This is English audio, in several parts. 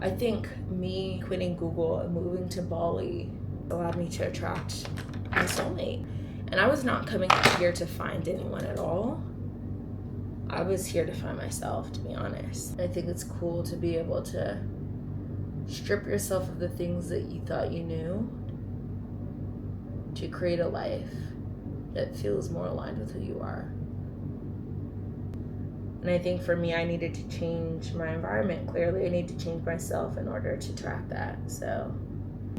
I think me quitting Google and moving to Bali allowed me to attract my soulmate. And I was not coming here to find anyone at all. I was here to find myself, to be honest. I think it's cool to be able to strip yourself of the things that you thought you knew to create a life that feels more aligned with who you are. And I think for me, I needed to change my environment. Clearly, I need to change myself in order to track that. So,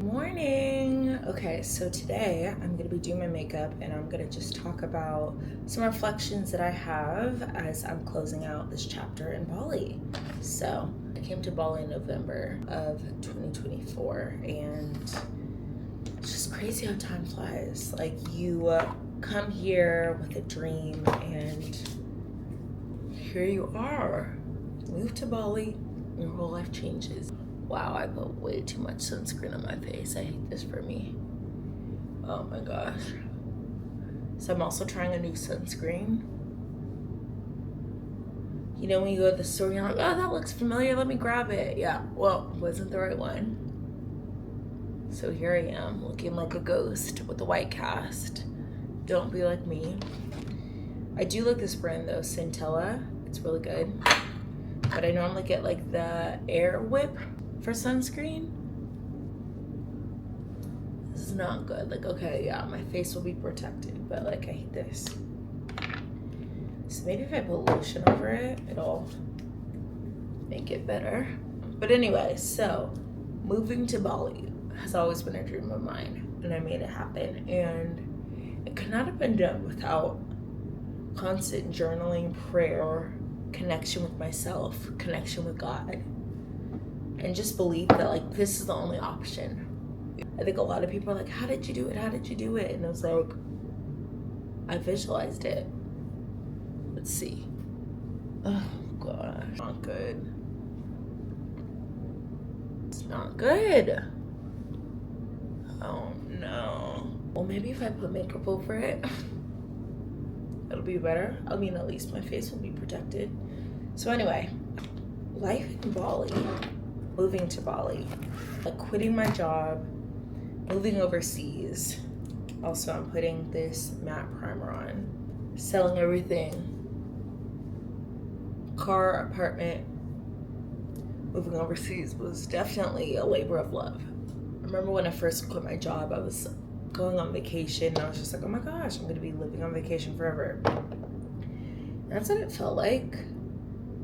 morning. Okay, so today I'm gonna be doing my makeup and I'm gonna just talk about some reflections that I have as I'm closing out this chapter in Bali. So, I came to Bali in November of 2024 and it's just crazy how time flies. Like, you come here with a dream and here you are. Move to Bali, your whole life changes. Wow, I put way too much sunscreen on my face. I hate this for me. Oh my gosh. So I'm also trying a new sunscreen. You know, when you go to the store, you're like, oh, that looks familiar, let me grab it. Yeah, well, it wasn't the right one. So here I am, looking like a ghost with a white cast. Don't be like me. I do like this brand though, Centella. It's really good. But I normally get like the Air Whip for sunscreen. This is not good. Like, okay, yeah, my face will be protected, but like, I hate this. So maybe if I put lotion over it, it'll make it better. But anyway, so moving to Bali has always been a dream of mine, and I made it happen. And it could not have been done without constant journaling, prayer, connection with myself, connection with God, and just believe that like this is the only option. I think a lot of people are like, how did you do it? How did you do it? And I was like, I visualized it. Let's see. Oh gosh, not good. It's not good. Oh no. Well, maybe if I put makeup over it, it'll be better. I mean, at least my face will be protected. So anyway, life in Bali, moving to Bali, like quitting my job, moving overseas. Also, I'm putting this matte primer on, selling everything, car, apartment. Moving overseas was definitely a labor of love. I remember when I first quit my job, I was going on vacation and I was just like, oh my gosh, I'm gonna be living on vacation forever. And that's what it felt like.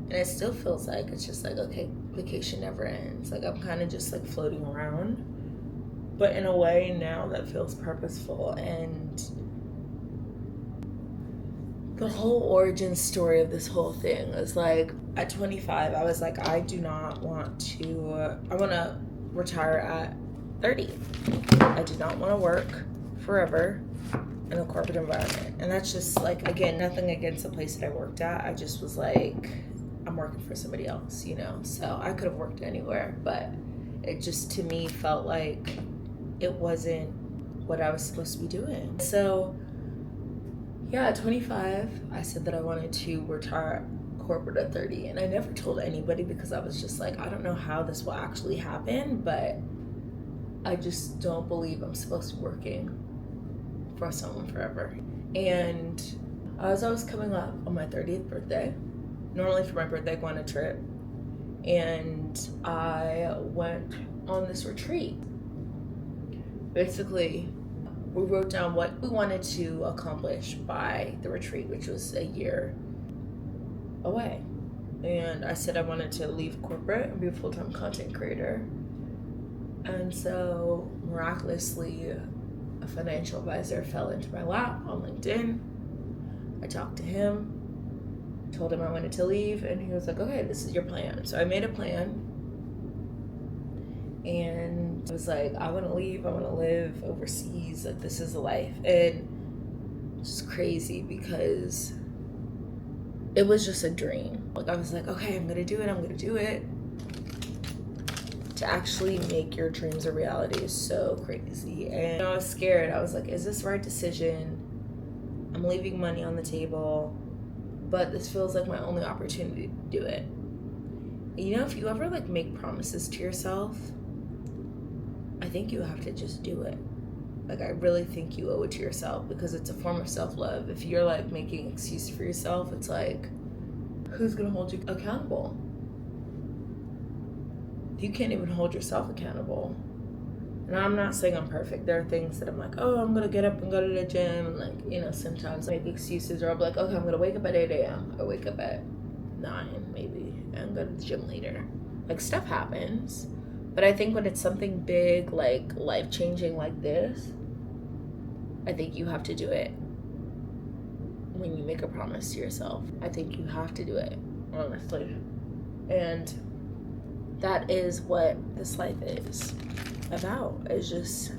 And it still feels like. It's just like, okay, vacation never ends. Like, I'm kind of just like floating around, but in a way now that feels purposeful. And the whole origin story of this whole thing is like, at 25, I was like, I want to retire at 30. I did not want to work forever in a corporate environment. And that's just like, again, nothing against the place that I worked at. I just was like, I'm working for somebody else, you know? So I could have worked anywhere, but it just, to me, felt like it wasn't what I was supposed to be doing. So yeah, at 25, I said that I wanted to retire corporate at 30. And I never told anybody because I was just like, I don't know how this will actually happen, but I just don't believe I'm supposed to be working for someone forever. And I was always coming up on my 30th birthday. Normally for my birthday, I go on a trip. And I went on this retreat. Basically, we wrote down what we wanted to accomplish by the retreat, which was a year away. And I said I wanted to leave corporate and be a full-time content creator. And so miraculously, a financial advisor fell into my lap on LinkedIn. I talked to him, told him I wanted to leave, and he was like, okay, this is your plan. So I made a plan. And I was like, I want to leave, I want to live overseas, like this is a life. And it's crazy because it was just a dream. Like I was like, okay, I'm gonna do it. To actually make your dreams a reality is so crazy. And I was scared. I was like, is this the right decision? I'm leaving money on the table, but this feels like my only opportunity to do it. You know, if you ever like make promises to yourself, I think you have to just do it. Like, I really think you owe it to yourself because it's a form of self-love. If you're like making excuses for yourself, it's like, who's gonna hold you accountable? You can't even hold yourself accountable. And I'm not saying I'm perfect. There are things that I'm like, oh, I'm gonna get up and go to the gym, and like, you know, sometimes I make excuses, or I'll be like, okay, I'm gonna wake up at 8 a.m. I wake up at 9 maybe and go to the gym later. Like, stuff happens. But I think when it's something big, like life-changing like this, I think you have to do it. When you make a promise to yourself, I think you have to do it, honestly. And that is what this life is about. It's just,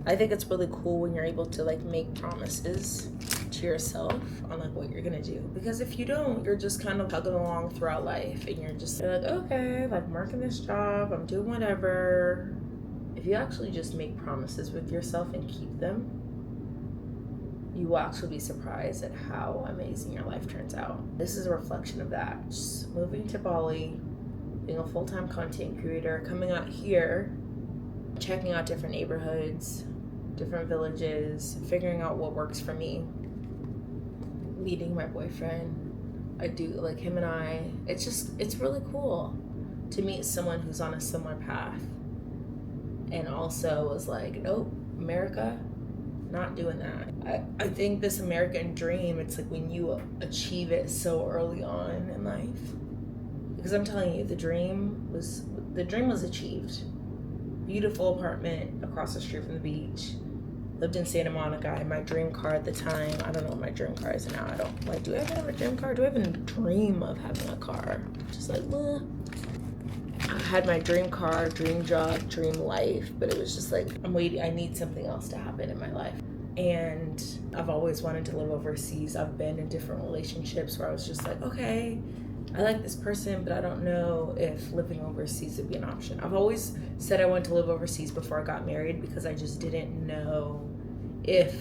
I think it's really cool when you're able to like make promises to yourself on like what you're gonna do. Because if you don't, you're just kind of hugging along throughout life, and you're like, okay, like I'm working this job, I'm doing whatever. If you actually just make promises with yourself and keep them, you will actually be surprised at how amazing your life turns out. This is a reflection of that. Just moving to Bali, being a full-time content creator, coming out here, checking out different neighborhoods, different villages, figuring out what works for me, meeting my boyfriend. I do, like, him and I, it's really cool to meet someone who's on a similar path and also was like, nope, America, not doing that. I think this American dream, it's like when you achieve it so early on in life. Because I'm telling you, the dream was achieved. Beautiful apartment across the street from the beach. Lived in Santa Monica. I had my dream car at the time. I don't know what my dream car is now. I don't, like, do I have a dream car? Do I even dream of having a car? Just like, well, I had my dream car, dream job, dream life, but it was just like, I'm waiting, I need something else to happen in my life. And I've always wanted to live overseas. I've been in different relationships where I was just like, okay, I like this person, but I don't know if living overseas would be an option. I've always said I wanted to live overseas before I got married because I just didn't know if,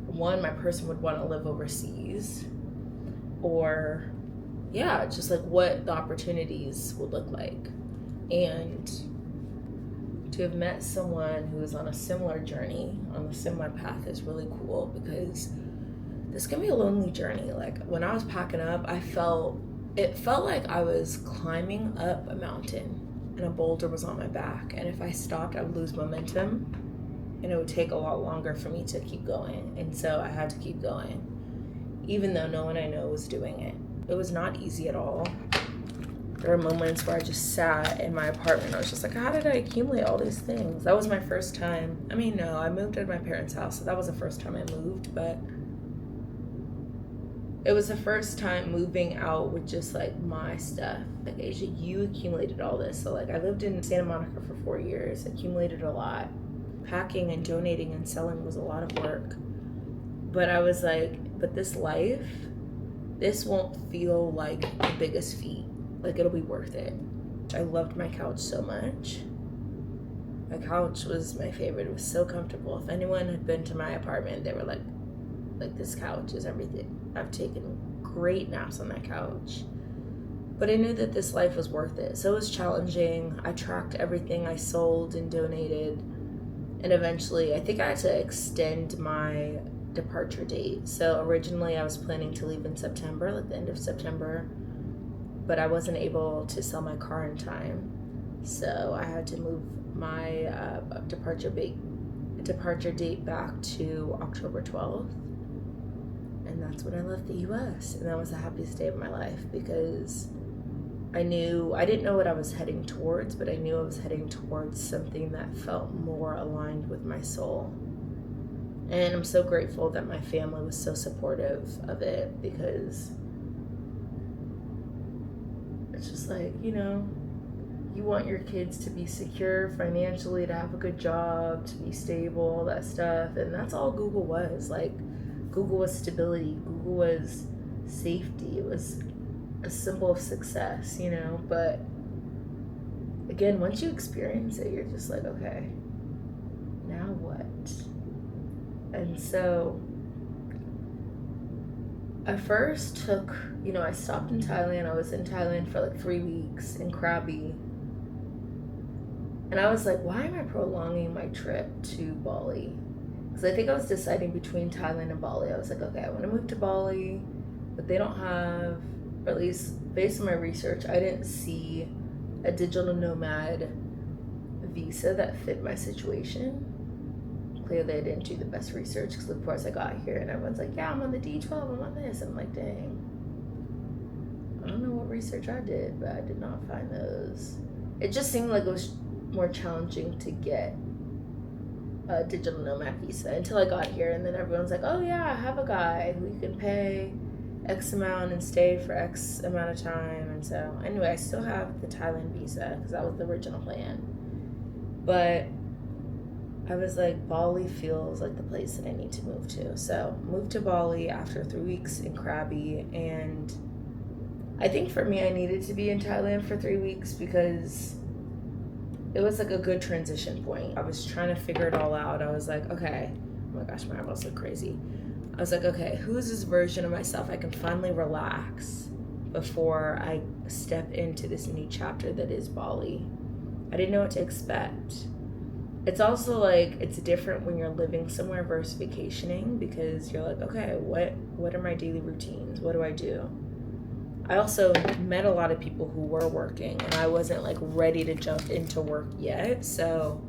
one, my person would want to live overseas, or yeah, just like what the opportunities would look like. And to have met someone who is on a similar journey, on a similar path, is really cool, because this can be a lonely journey. Like, when I was packing up, it felt like I was climbing up a mountain and a boulder was on my back, and if I stopped, I would lose momentum and it would take a lot longer for me to keep going. And so I had to keep going, even though no one I know was doing it. It was not easy at all. There were moments where I just sat in my apartment. I was just like, how did I accumulate all these things? That was my first time. I mean, no, I moved out of my parents' house, so that was the first time I moved, but it was the first time moving out with just like my stuff. Like, Asia, you accumulated all this. So like, I lived in Santa Monica for 4 years, accumulated a lot. Packing and donating and selling was a lot of work. But I was like, but this life, this won't feel like the biggest feat. Like, it'll be worth it. I loved my couch so much. My couch was my favorite. It was so comfortable. If anyone had been to my apartment, they were like this couch is everything. I've taken great naps on that couch. But I knew that this life was worth it. So it was challenging. I tracked everything I sold and donated. And eventually, I think I had to extend my departure date. So originally I was planning to leave in September, like the end of September, but I wasn't able to sell my car in time. So I had to move my departure date back to October 12th. And that's when I left the US. And that was the happiest day of my life, because I didn't know what I was heading towards, but I knew I was heading towards something that felt more aligned with my soul. And I'm so grateful that my family was so supportive of it, because it's just like, you know, you want your kids to be secure financially, to have a good job, to be stable, all that stuff. And that's all Google was. Like, Google was stability. Google was safety. It was a symbol of success, you know? But again, once you experience it, you're just like, okay, now what? And so I first took, I stopped in Thailand. I was in Thailand for like 3 weeks in Krabi. And I was like, why am I prolonging my trip to Bali? Because I think I was deciding between Thailand and Bali. I was like, okay, I want to move to Bali, but they don't have, or at least based on my research, I didn't see a digital nomad visa that fit my situation. Clearly I didn't do the best research because of course I got here and everyone's like, yeah, I'm on the D12, I'm on this. I'm like, dang. I don't know what research I did, but I did not find those. It just seemed like it was more challenging to get a digital nomad visa until I got here, and then everyone's like, oh yeah, I have a guy who you can pay X amount and stay for X amount of time. And so anyway, I still have the Thailand visa because that was the original plan. But I was like, Bali feels like the place that I need to move to. So moved to Bali after 3 weeks in Krabi, and I think for me I needed to be in Thailand for 3 weeks because it was like a good transition point. I was trying to figure it all out. I was like, okay, oh my gosh, my eyeballs look crazy. I was like, okay, who's this version of myself I can finally relax before I step into this new chapter that is Bali? I didn't know what to expect. It's also like, it's different when you're living somewhere versus vacationing because you're like, okay, what are my daily routines? What do I do? I also met a lot of people who were working and I wasn't like ready to jump into work yet. So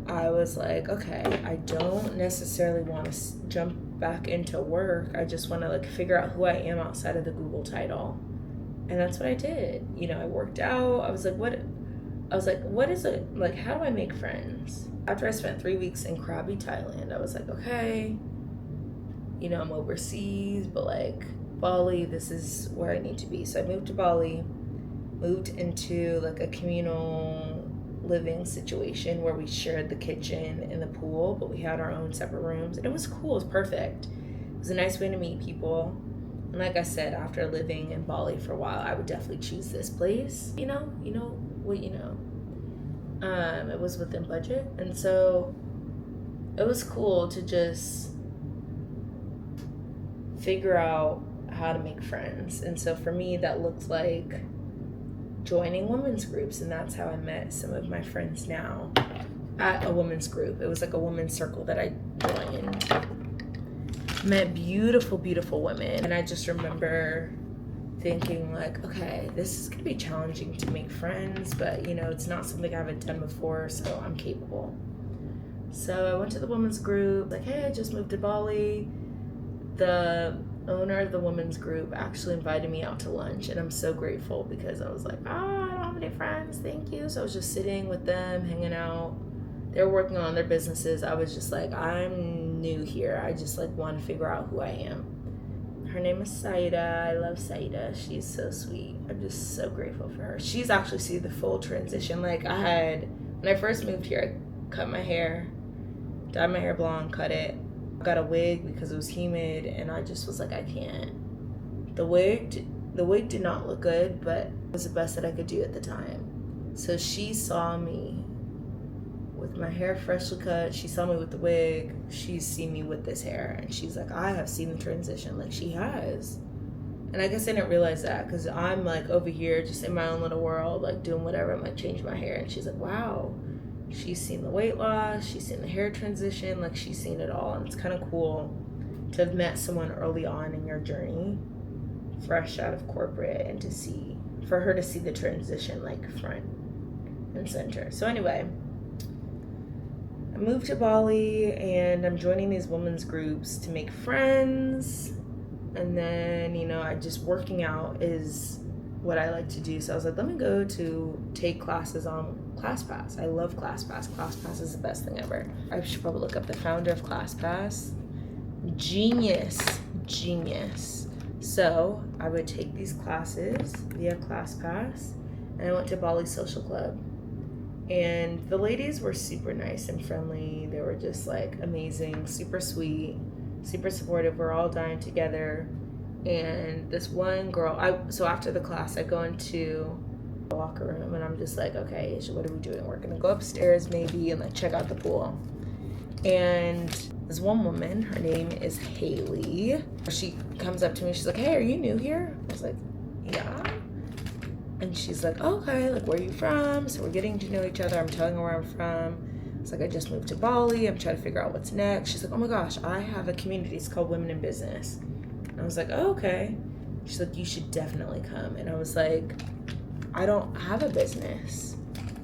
I was like, okay, I don't necessarily want to jump back into work. I just want to like figure out who I am outside of the Google title. And that's what I did. I worked out. I was like, what is it? Like, how do I make friends? After I spent 3 weeks in Krabi, Thailand, I was like, okay, I'm overseas, but like Bali, this is where I need to be. So I moved to Bali, moved into like a communal living situation where we shared the kitchen and the pool, but we had our own separate rooms. And it was cool. It was perfect. It was a nice way to meet people. And like I said, after living in Bali for a while, I would definitely choose this place. It was within budget. And so it was cool to just figure out how to make friends. And so for me, that looked like joining women's groups. And that's how I met some of my friends now at a women's group. It was like a women's circle that I joined. Met beautiful, beautiful women. And I just remember thinking like, okay, this is gonna be challenging to make friends, but it's not something I haven't done before, so I'm capable. So I went to the women's group, like, hey, I just moved to Bali. The owner of the women's group actually invited me out to lunch, and I'm so grateful because I was like, I don't have any friends, thank you. So I was just sitting with them, hanging out. They were working on their businesses. I was just like, I'm new here. I just like want to figure out who I am. Her name is Saida. I love Saida. She's so sweet. I'm just so grateful for her. She's actually seen the full transition. Like when I first moved here, I cut my hair, dyed my hair blonde, cut it. I got a wig because it was humid, and I just was like, I can't. The wig did not look good, but it was the best that I could do at the time. So she saw me with my hair freshly cut. She saw me with the wig. She's seen me with this hair, and she's like, I have seen the transition. Like, she has. And I guess I didn't realize that because I'm like over here just in my own little world, like doing whatever. I'm like changing my hair, and she's like, wow, she's seen the weight loss, she's seen the hair transition, like she's seen it all. And it's kind of cool to have met someone early on in your journey, fresh out of corporate, and for her to see the transition like front and center. So anyway, I moved to Bali, and I'm joining these women's groups to make friends. And then, I just working out is what I like to do. So I was like, let me go to take classes on ClassPass. I love ClassPass. ClassPass is the best thing ever. I should probably look up the founder of ClassPass. Genius. So I would take these classes via ClassPass, and I went to Bali Social Club. And the ladies were super nice and friendly. They were just like amazing, super sweet, super supportive. We're all dying together. And this one girl, so after the class, I go into the locker room, and I'm just like, okay, Asia, what are we doing? We're gonna go upstairs maybe and like check out the pool. And this one woman, her name is Haley. She comes up to me, she's like, hey, are you new here? I was like, yeah. And she's like, okay, like, where are you from? So we're getting to know each other. I'm telling her where I'm from. It's like, I just moved to Bali. I'm trying to figure out what's next. She's like, oh my gosh, I have a community. It's called Women in Business. And I was like, oh, okay. She's like, you should definitely come. And I was like, I don't have a business.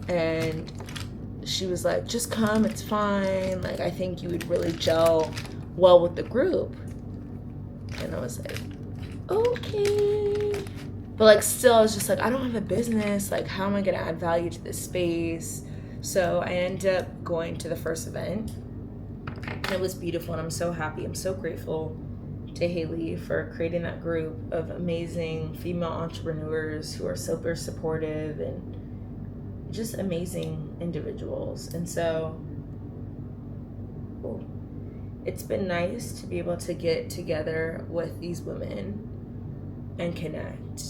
And she was like, just come, it's fine. Like, I think you would really gel well with the group. And I was like, okay. But like, still, I was just like, I don't have a business. Like, how am I gonna add value to this space? So I ended up going to the first event. And it was beautiful, and I'm so happy. I'm so grateful to Haley for creating that group of amazing female entrepreneurs who are super supportive and just amazing individuals. And so it's been nice to be able to get together with these women and connect.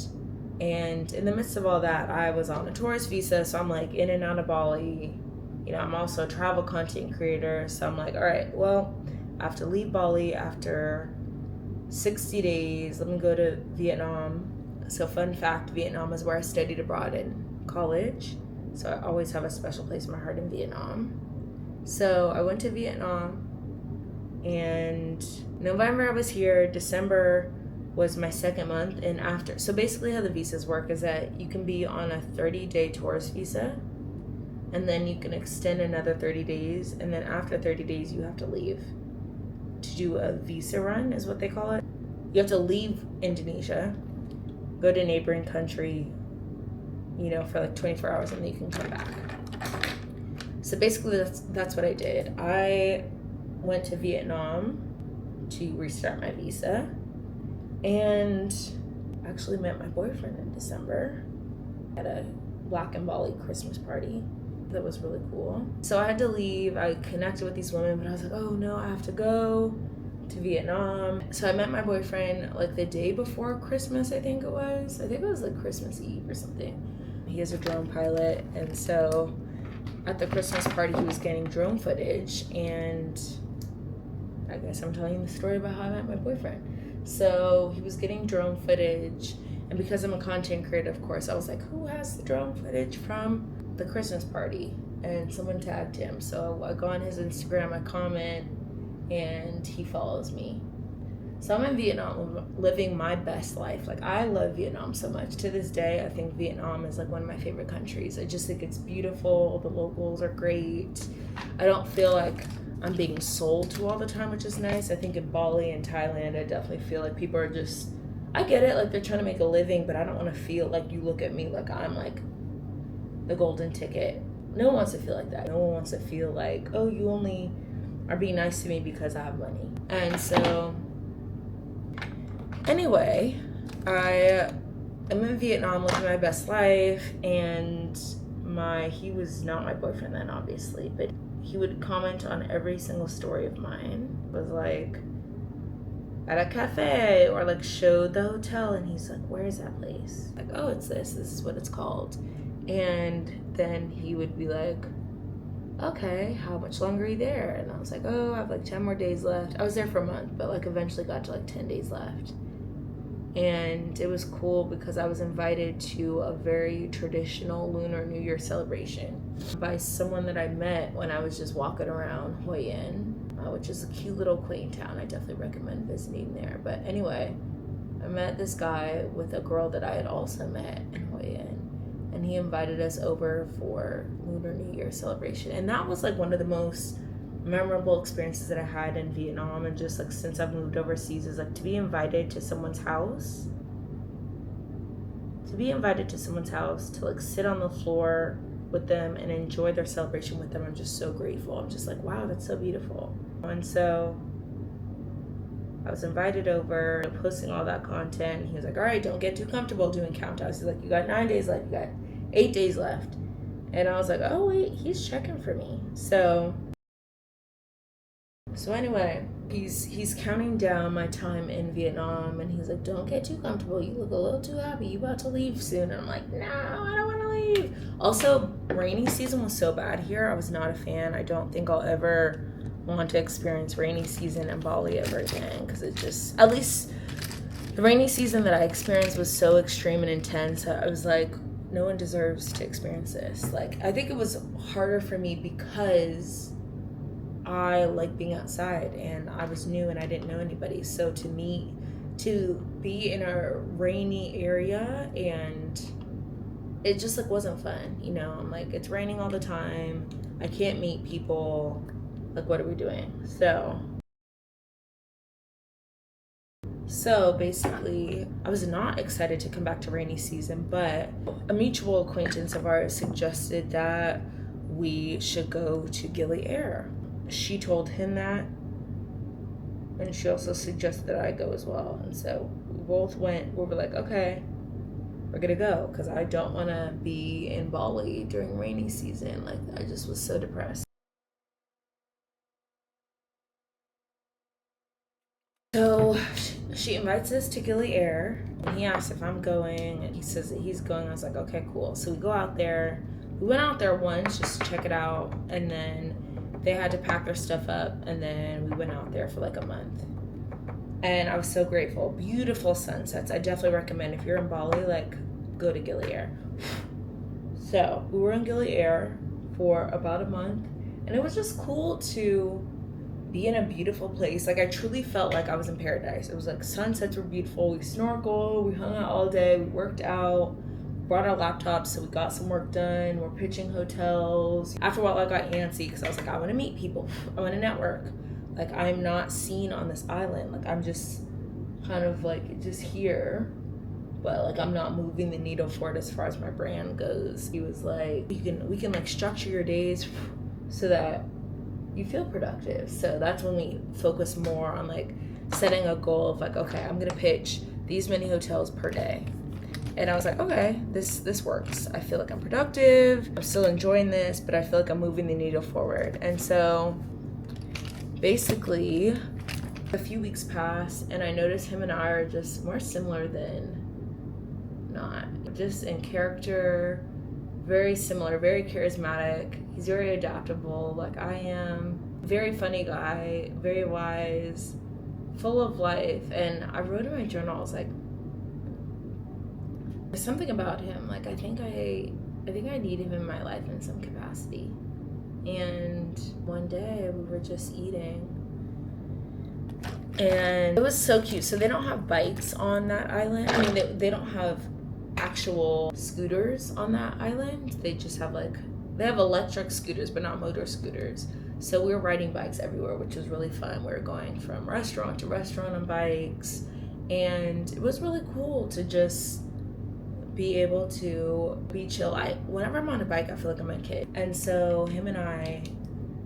And in the midst of all that, I was on a tourist visa, so I'm like in and out of Bali. You know, I'm also a travel content creator, so I'm like, all right, well, I have to leave Bali after 60 days. Let me go to Vietnam. So fun fact, Vietnam is where I studied abroad in college. So I always have a special place in my heart in Vietnam. So I went to Vietnam, and November I was here. December was my second month. And after, so basically how the visas work is that you can be on a 30-day tourist visa, and then you can extend another 30 days. And then after 30 days, you have to leave to do a visa run, is what they call it. You have to leave Indonesia, go to a neighboring country, you know, for like 24 hours, and then you can come back. So basically that's what I did. I went to Vietnam to restart my visa, and actually met my boyfriend in December at a Black and Bali Christmas party. That was really cool. So I had to leave. I connected with these women, but I was like, oh no, I have to go to Vietnam. So I met my boyfriend like the day before Christmas, I think it was. I think it was like Christmas Eve or something. He is a drone pilot, and so at the Christmas party he was getting drone footage, and I guess I'm telling you the story about how I met my boyfriend. So he was getting drone footage, and because I'm a content creator, of course, I was like, who has the drone footage from the Christmas party? And someone tagged him. So I go on his Instagram, I comment, and he follows me. So I'm in Vietnam living my best life. Like, I love Vietnam so much. To this day, I think Vietnam is like one of my favorite countries. I just think it's beautiful. The locals are great. I don't feel like I'm being sold to all the time, which is nice. I think in Bali and Thailand, I definitely feel like people are just, I get it, like they're trying to make a living, but I don't want to feel like you look at me like I'm like the golden ticket. No one wants to feel like that. No one wants to feel like, oh, you only are being nice to me because I have money. And so anyway, I am in Vietnam living my best life, and he was not my boyfriend then, obviously, but he would comment on every single story of mine. It was like at a cafe, or like showed the hotel, and he's like, where is that place? Like, oh, it's this is what it's called. And then he would be like, okay, how much longer are you there? And I was like, oh, I have like 10 more days left. I was there for a month, but like eventually got to like 10 days left. And it was cool because I was invited to a very traditional Lunar New Year celebration by someone that I met when I was just walking around Hoi An, which is a cute little quaint town. I definitely recommend visiting there. But anyway, I met this guy with a girl that I had also met in Hoi An, and he invited us over for Lunar New Year celebration. And that was like one of the most memorable experiences that I had in Vietnam, and just like since I've moved overseas, is like to be invited to someone's house, to like sit on the floor with them and enjoy their celebration with them. I'm just so grateful. I'm just like, wow, that's so beautiful. And so I was invited over, posting all that content. He was like, all right, don't get too comfortable doing countdowns. He's like, you got 9 days left, you got 8 days left. And I was like, oh wait, he's checking for me. So anyway, he's counting down my time in Vietnam, and he's like, don't get too comfortable. You look a little too happy. You about to leave soon. And I'm like, no, I don't want to leave. Also, rainy season was so bad here. I was not a fan. I don't think I'll ever want to experience rainy season in Bali ever again, because it just, at least the rainy season that I experienced was so extreme and intense. I was like, no one deserves to experience this. Like, I think it was harder for me because I like being outside and I was new and I didn't know anybody. So to me, to be in a rainy area and it just like wasn't fun, you know. I'm like, it's raining all the time, I can't meet people, like what are we doing? So basically, I was not excited to come back to rainy season, but a mutual acquaintance of ours suggested that we should go to Gili Air. She told him that, and she also suggested that I go as well. And so we both went. We were like, okay, we're gonna go, because I don't want to be in Bali during rainy season. Like, I just was so depressed. So she invites us to Gili Air, and he asks if I'm going, and he says that he's going. I was like, okay, cool. So we go out there. We went out there once just to check it out, and then they had to pack their stuff up, and then we went out there for like a month. And I was so grateful. Beautiful sunsets. I definitely recommend, if you're in Bali, like, go to Gili Air. So we were in Gili Air for about a month, and it was just cool to be in a beautiful place. Like, I truly felt like I was in paradise. It was like sunsets were beautiful. We snorkeled, we hung out all day, we worked out, brought our laptops, so we got some work done. We're pitching hotels. After a while, I got antsy because I was like, I want to meet people. I want to network. Like, I'm not seen on this island. Like, I'm just kind of like just here, but like I'm not moving the needle for it as far as my brand goes. He was like, we can like structure your days so that you feel productive. So that's when we focus more on like setting a goal of like, okay, I'm gonna pitch these many hotels per day. And I was like, okay, this works. I feel like I'm productive, I'm still enjoying this, but I feel like I'm moving the needle forward. And so basically a few weeks pass, and I notice him and I are just more similar than not. Just in character, very similar, very charismatic. He's very adaptable, like I am. Very funny guy, very wise, full of life. And I wrote in my journal, I was like, there's something about him. Like, I think I need him in my life in some capacity. And one day we were just eating, and it was so cute. So they don't have bikes on that island. I mean, they don't have actual scooters on that island. They just have they have electric scooters, but not motor scooters. So we were riding bikes everywhere, which was really fun. We were going from restaurant to restaurant on bikes, and it was really cool to just be able to be chill. Whenever I'm on a bike, I feel like I'm a kid. And so him and I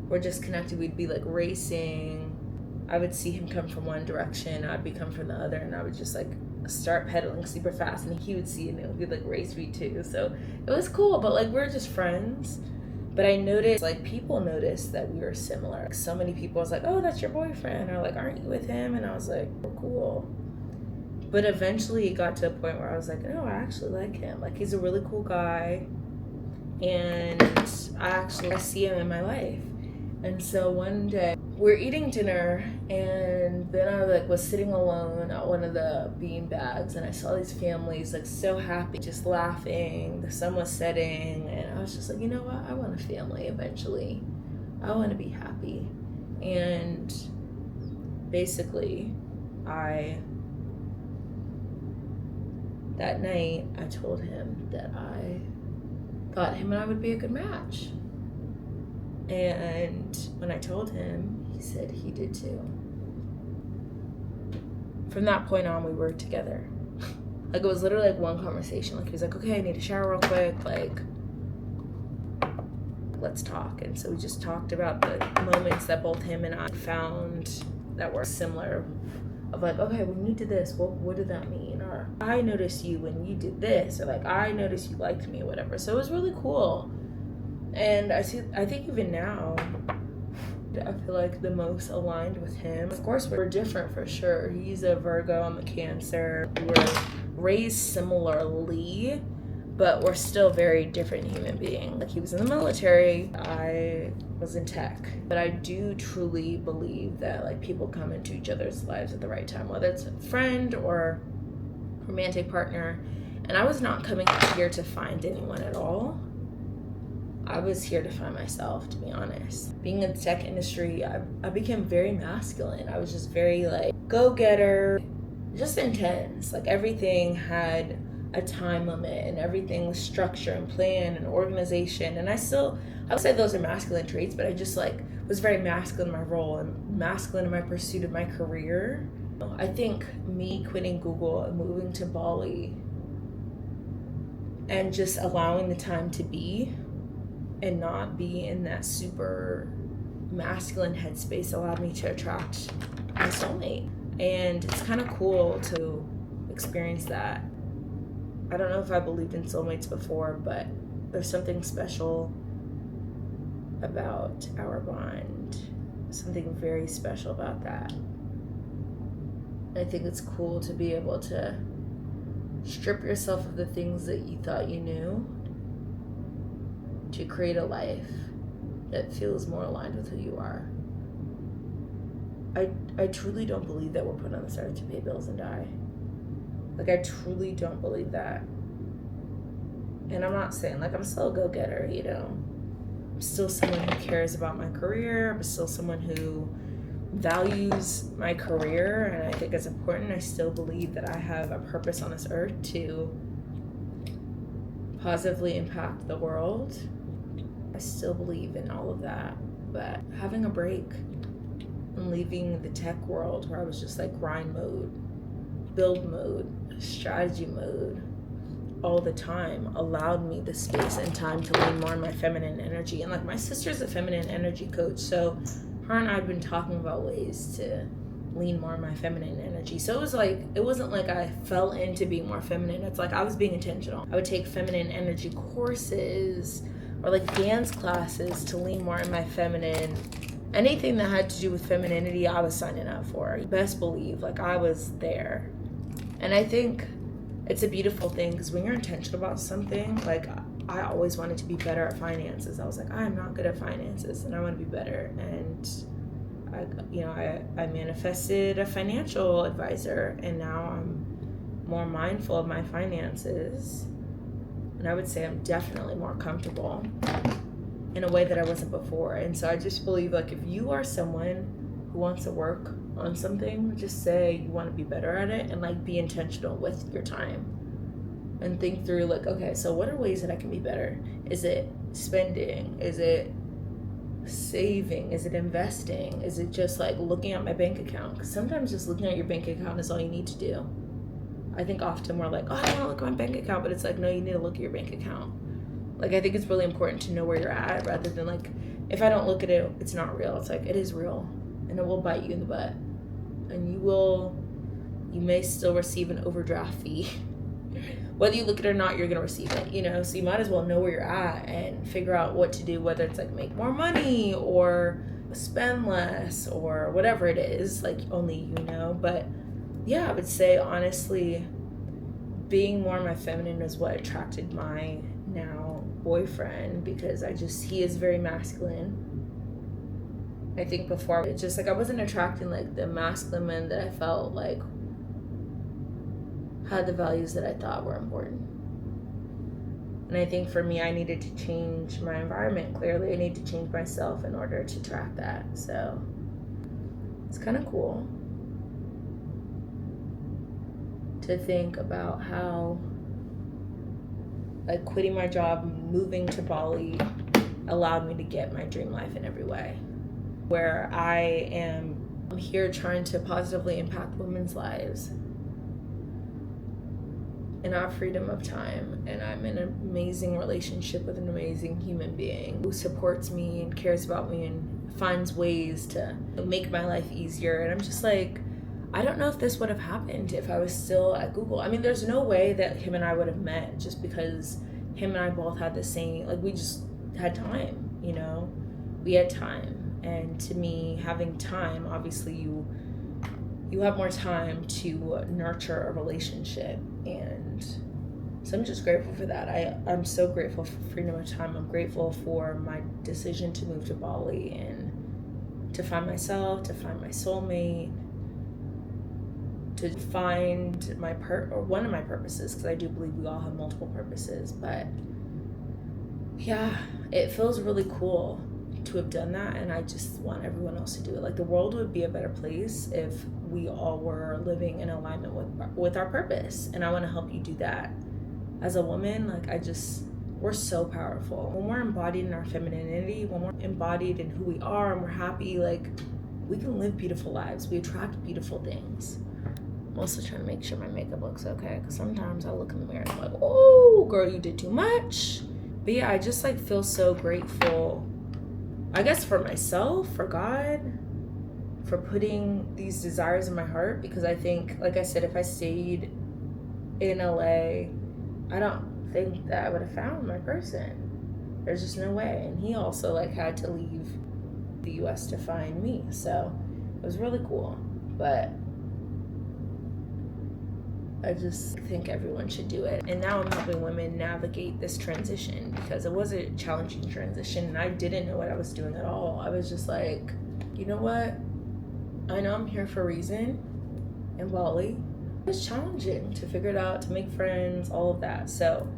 were just connected. We'd be like racing. I would see him come from one direction, I'd be come from the other, and I would just like start pedaling super fast, and he would see it, and it would be like race me too. So it was cool, but like we're just friends. But I noticed, like, people noticed that we were similar. Like, so many people was like, oh, that's your boyfriend, or like, aren't you with him? And I was like, we're cool. But eventually it got to a point where I was like, no, I actually like him. Like, he's a really cool guy, and I see him in my life. And so one day we're eating dinner, and then I like was sitting alone at one of the bean bags, and I saw these families like so happy, just laughing. The sun was setting, and I was just like, you know what? I want a family eventually. I want to be happy. And basically, that night I told him that I thought him and I would be a good match. And when I told him, he said he did too. From that point on, we were together. Like, it was literally like one conversation. Like, he was like, okay, I need to shower real quick. Like, let's talk. And so we just talked about the moments that both him and I found that were similar. Of like, okay, when you did this, what did that mean? Or I noticed you when you did this. Or like, I noticed you liked me or whatever. So it was really cool. And I think even now, I feel like the most aligned with him. Of course, we're different for sure. He's a Virgo, I'm a Cancer. We were raised similarly, but we're still very different human beings. Like, he was in the military, I was in tech. But I do truly believe that like people come into each other's lives at the right time, whether it's a friend or romantic partner. And I was not coming here to find anyone at all. I was here to find myself, to be honest. Being in the tech industry, I became very masculine. I was just very like go-getter, just intense. Like, everything had a time limit and everything was structure and plan and organization. And I would say those are masculine traits, but I just like was very masculine in my role and masculine in my pursuit of my career. I think me quitting Google and moving to Bali and just allowing the time to be and not be in that super masculine headspace allowed me to attract my soulmate. And it's kind of cool to experience that. I don't know if I believed in soulmates before, but there's something special about our bond. Something very special about that. I think it's cool to be able to strip yourself of the things that you thought you knew to create a life that feels more aligned with who you are. I truly don't believe that we're put on this earth to pay bills and die. Like, I truly don't believe that. And I'm not saying, like, I'm still a go-getter, you know. I'm still someone who cares about my career. I'm still someone who values my career, and I think it's important. I still believe that I have a purpose on this earth to positively impact the world. I still believe in all of that. But having a break and leaving the tech world where I was just like grind mode, build mode, strategy mode all the time allowed me the space and time to lean more on my feminine energy. And like, my sister's a feminine energy coach, so her and I had been talking about ways to lean more on my feminine energy. So it was like, it wasn't like I fell into being more feminine. It's like I was being intentional. I would take feminine energy courses or like dance classes to lean more in my feminine. Anything that had to do with femininity, I was signing up for. Best believe, like, I was there. And I think it's a beautiful thing, because when you're intentional about something, like, I always wanted to be better at finances. I was like, I'm not good at finances and I want to be better. And I manifested a financial advisor, and now I'm more mindful of my finances. And I would say I'm definitely more comfortable in a way that I wasn't before. And so I just believe, like, if you are someone who wants to work on something, just say you want to be better at it, and like be intentional with your time and think through, like, okay, so what are ways that I can be better? Is it spending? Is it saving? Is it investing? Is it just like looking at my bank account? Because sometimes just looking at your bank account is all you need to do. I think often we're like, oh, I want to look at my bank account, but it's like, no, you need to look at your bank account. Like, I think it's really important to know where you're at, rather than like, if I don't look at it, it's not real. It's like, it is real, and it will bite you in the butt, and you may still receive an overdraft fee. Whether you look at it or not, you're gonna receive it, you know. So you might as well know where you're at and figure out what to do, whether it's like make more money or spend less or whatever it is, like only you know. But yeah, I would say honestly, being more my feminine is what attracted my now boyfriend, because he is very masculine. I think before, it's just like I wasn't attracting like the masculine men that I felt like had the values that I thought were important. And I think for me, I needed to change my environment. Clearly, I need to change myself in order to attract that. So it's kind of cool to think about how like quitting my job, moving to Bali allowed me to get my dream life in every way, where I'm here trying to positively impact women's lives in our freedom of time. And I'm in an amazing relationship with an amazing human being who supports me and cares about me and finds ways to make my life easier. And I'm just like, I don't know if this would have happened if I was still at Google. I mean, there's no way that him and I would have met, just because him and I both had the same, like, we just had time, you know? We had time. And to me, having time, obviously you have more time to nurture a relationship. And So I'm just grateful for that. I'm so grateful for freedom of time. I'm grateful for my decision to move to Bali and to find myself, to find my soulmate, to find my or one of my purposes, because I do believe we all have multiple purposes. But yeah, it feels really cool to have done that, and I just want everyone else to do it. Like, the world would be a better place if we all were living in alignment with our purpose, and I want to help you do that. As a woman, like, we're so powerful. When we're embodied in our femininity, when we're embodied in who we are and we're happy, like, we can live beautiful lives. We attract beautiful things. I'm also trying to make sure my makeup looks okay, because sometimes I look in the mirror and I'm like, oh, girl, you did too much. But yeah, I just, like, feel so grateful, I guess, for myself, for God, for putting these desires in my heart, because I think, like I said, if I stayed in LA, I don't think that I would have found my person. There's just no way. And he also, like, had to leave the US to find me. So it was really cool. But I just think everyone should do it. And now I'm helping women navigate this transition, because it was a challenging transition and I didn't know what I was doing at all. I was just like, you know what? I know I'm here for a reason in Bali. It was challenging to figure it out, to make friends, all of that. So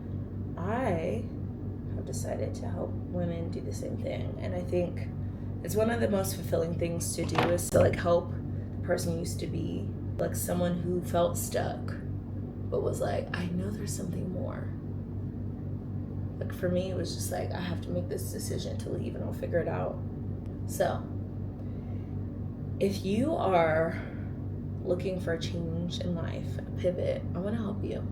I have decided to help women do the same thing. And I think it's one of the most fulfilling things to do, is to, like, help the person you used to be, like someone who felt stuck but was like, I know there's something more. Like, for me, it was just like, I have to make this decision to leave and I'll figure it out. So if you are looking for a change in life, a pivot, I want to help you.